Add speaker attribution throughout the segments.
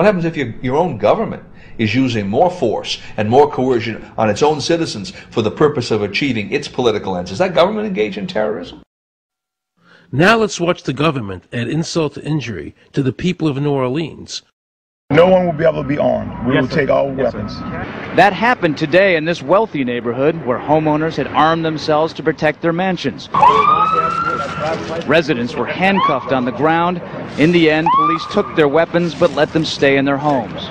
Speaker 1: What happens if your own government is using more force and more coercion on its own citizens for the purpose of achieving its political ends? Is that government engaged in terrorism?
Speaker 2: Now let's watch the government add insult to injury to the people of New Orleans.
Speaker 3: No one will be able to be armed. We will take all weapons.
Speaker 4: That happened today in this wealthy neighborhood where homeowners had armed themselves to protect their mansions. Residents were handcuffed on the ground. In the end, police took their weapons but let them stay in their homes.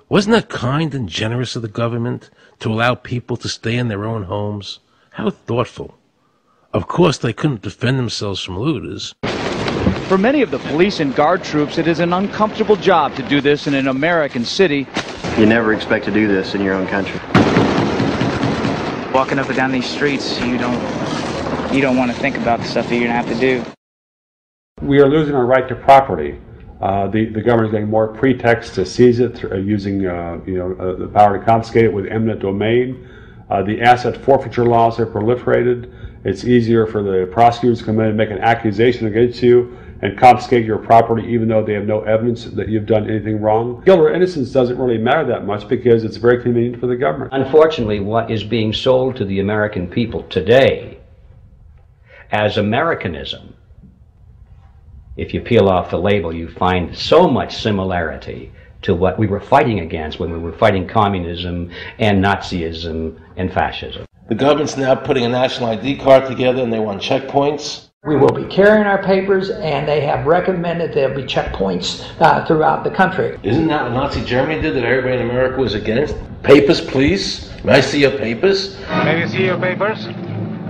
Speaker 2: Wasn't that kind and generous of the government to allow people to stay in their own homes? How thoughtful. Of course, they couldn't defend themselves from looters.
Speaker 4: For many of the police and guard troops, it is an uncomfortable job to do this in an American city.
Speaker 5: You never expect to do this in your own country.
Speaker 6: Walking up and down these streets, you don't want to think about the stuff that you're going to have to do.
Speaker 7: We are losing our right to property. The government is getting more pretexts to seize it, using the power to confiscate it with eminent domain. The asset forfeiture laws have proliferated. It's easier for the prosecutors to come in and make an accusation against you and confiscate your property even though they have no evidence that you've done anything wrong. Guilt or innocence doesn't really matter that much because it's very convenient for the government.
Speaker 8: Unfortunately, what is being sold to the American people today as Americanism, if you peel off the label, you find so much similarity to what we were fighting against when we were fighting communism and Nazism and fascism.
Speaker 2: The government's now putting a national ID card together and they want checkpoints.
Speaker 9: We will be carrying our papers, and they have recommended there'll be checkpoints throughout the country.
Speaker 2: Isn't that what Nazi Germany did that everybody in America was against? Papers, please. May I see your papers?
Speaker 10: May we see your papers?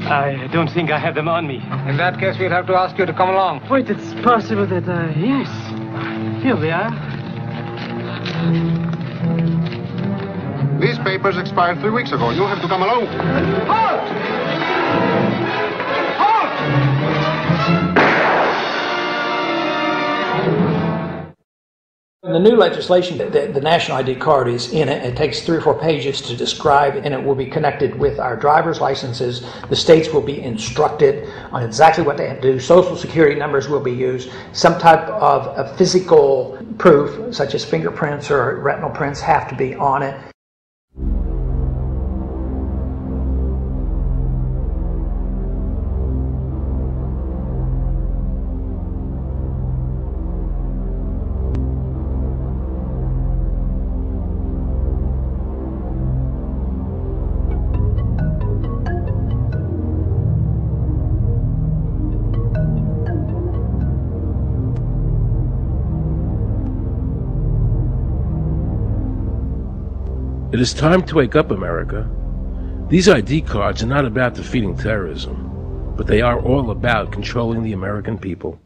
Speaker 11: I don't think I have them on me.
Speaker 10: In that case, we'll have to ask you to come along.
Speaker 11: Wait, it's possible that yes. Here we are.
Speaker 12: These papers expired 3 weeks ago. You'll have to come along.
Speaker 10: Halt!
Speaker 9: In the new legislation, the national ID card is in it. It takes 3 or 4 pages to describe, and it will be connected with our driver's licenses. The states will be instructed on exactly what they have to do. Social security numbers will be used. Some type of a physical proof, such as fingerprints or retinal prints, have to be on it.
Speaker 2: It is time to wake up, America. These ID cards are not about defeating terrorism, but they are all about controlling the American people.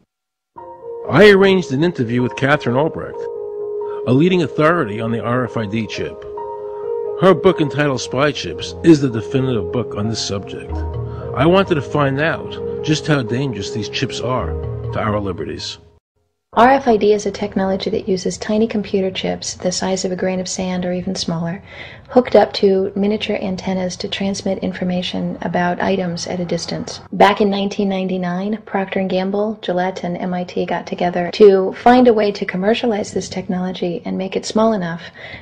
Speaker 2: I arranged an interview with Catherine Albrecht, a leading authority on the RFID chip. Her book entitled Spy Chips is the definitive book on this subject. I wanted to find out just how dangerous these chips are to our liberties.
Speaker 13: RFID is a technology that uses tiny computer chips the size of a grain of sand or even smaller, hooked up to miniature antennas to transmit information about items at a distance. Back in 1999, Procter & Gamble, Gillette, and MIT got together to find a way to commercialize this technology and make it small enough,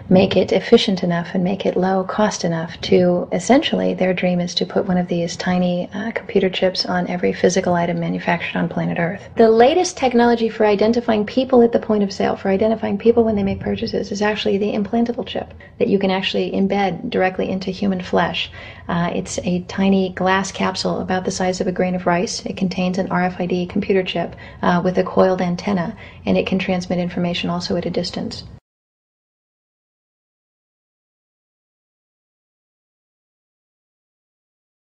Speaker 13: make it efficient enough, and make it low cost enough to, essentially, their dream is to put one of these tiny computer chips on every physical item manufactured on planet Earth. The latest technology for identifying people at the point of sale, for identifying people when they make purchases, is actually the implantable chip that you can actually embed directly into human flesh. It's a tiny glass capsule about the size of a grain of rice. It contains an RFID computer chip with a coiled antenna, and it can transmit information also at a distance.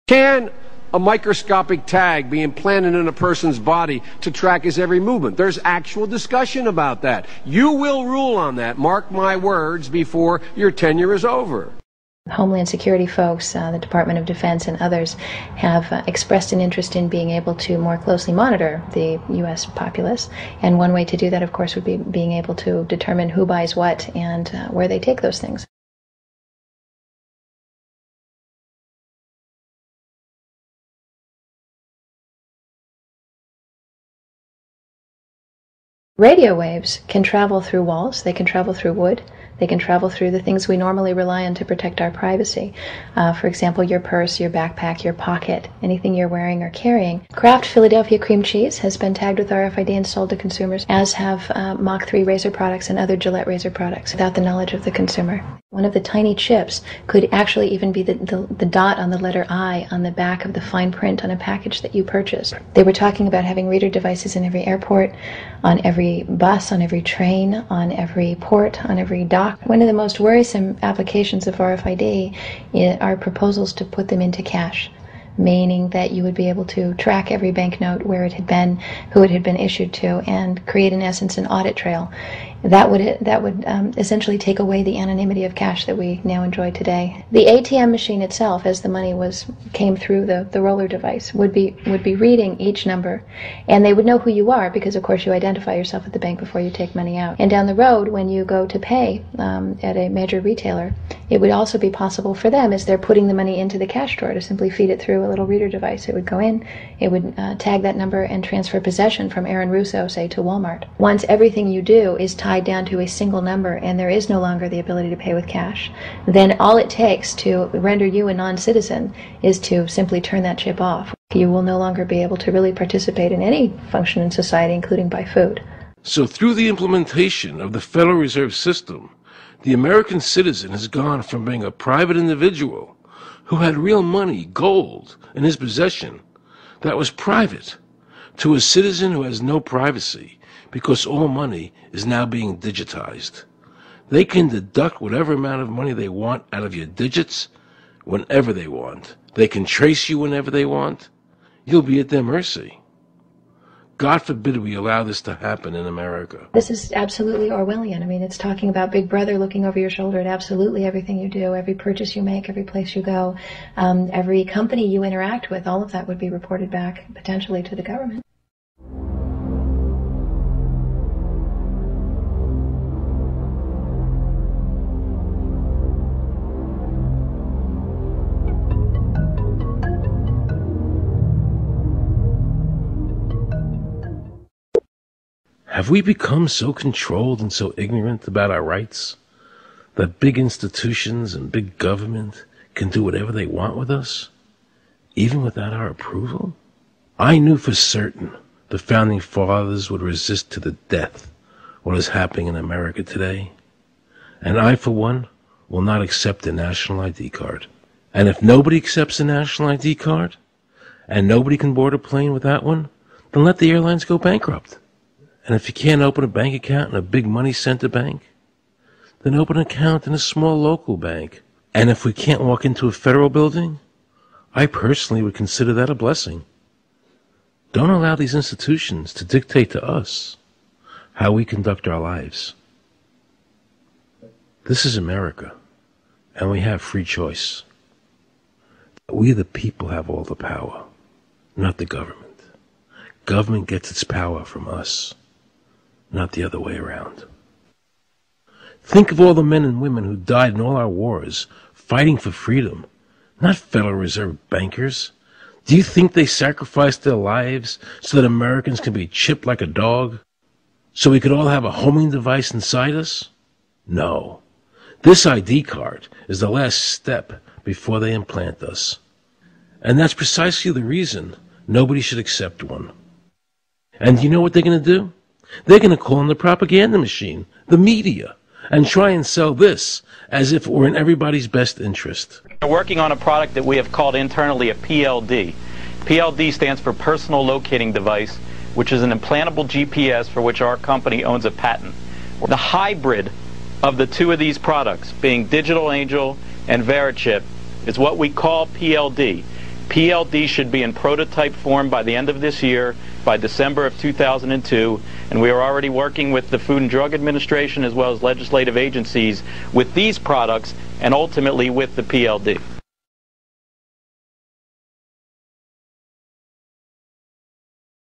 Speaker 14: Can a microscopic tag be implanted in a person's body to track his every movement? There's actual discussion about that. You will rule on that, mark my words, before your tenure is over.
Speaker 13: Homeland Security folks, the Department of Defense, and others have expressed an interest in being able to more closely monitor the U.S. populace. And one way to do that, of course, would be being able to determine who buys what and where they take those things. Radio waves can travel through walls, they can travel through wood, they can travel through the things we normally rely on to protect our privacy. For example, your purse, your backpack, your pocket, anything you're wearing or carrying. Kraft Philadelphia cream cheese has been tagged with RFID and sold to consumers, as have Mach 3 razor products and other Gillette razor products, without the knowledge of the consumer. One of the tiny chips could actually even be the dot on the letter I on the back of the fine print on a package that you purchased. They were talking about having reader devices in every airport, on every bus, on every train, on every port, on every dock. One of the most worrisome applications of RFID are proposals to put them into cash, meaning that you would be able to track every banknote, where it had been, who it had been issued to, and create, in essence, an audit trail. That would essentially take away the anonymity of cash that we now enjoy today. The ATM machine itself, as the money came through the roller device, would be reading each number, and they would know who you are because, of course, you identify yourself at the bank before you take money out. And down the road, when you go to pay at a major retailer, it would also be possible for them, as they're putting the money into the cash drawer, to simply feed it through a little reader device. It would go in, it would tag that number and transfer possession from Aaron Russo, say, to Walmart. Once everything you do is tied down to a single number and there is no longer the ability to pay with cash, then all it takes to render you a non-citizen is to simply turn that chip off. You will no longer be able to really participate in any function in society, including buy food.
Speaker 2: So through the implementation of the Federal Reserve System, the American citizen has gone from being a private individual who had real money, gold, in his possession that was private, to a citizen who has no privacy, because all money is now being digitized. They can deduct whatever amount of money they want out of your digits whenever they want. They can trace you whenever they want. You'll be at their mercy. God forbid we allow this to happen in America.
Speaker 13: This is absolutely Orwellian. I mean, it's talking about Big Brother looking over your shoulder at absolutely everything you do, every purchase you make, every place you go, every company you interact with. All of that would be reported back potentially to the government.
Speaker 2: Have we become so controlled and so ignorant about our rights that big institutions and big government can do whatever they want with us, even without our approval? I knew for certain the Founding Fathers would resist to the death what is happening in America today, and I, for one, will not accept a national ID card. And if nobody accepts a national ID card, and nobody can board a plane without one, then let the airlines go bankrupt. And if you can't open a bank account in a big money center bank, then open an account in a small local bank. And if we can't walk into a federal building, I personally would consider that a blessing. Don't allow these institutions to dictate to us how we conduct our lives. This is America, and we have free choice. We the people have all the power, not the government. Government gets its power from us, not the other way around. Think of all the men and women who died in all our wars, fighting for freedom, not Federal Reserve bankers. Do you think they sacrificed their lives so that Americans can be chipped like a dog? So we could all have a homing device inside us? No. This ID card is the last step before they implant us. And that's precisely the reason nobody should accept one. And you know what they're going to do? They're going to call in the propaganda machine, the media, and try and sell this as if it were in everybody's best interest.
Speaker 15: We're working on a product that we have called internally a PLD. PLD stands for Personal Locating Device, which is an implantable GPS for which our company owns a patent. The hybrid of the two of these products, being Digital Angel and Verichip, is what we call PLD. PLD should be in prototype form by the end of this year, by December of 2002, and we are already working with the Food and Drug Administration as well as legislative agencies with these products and ultimately with the PLD.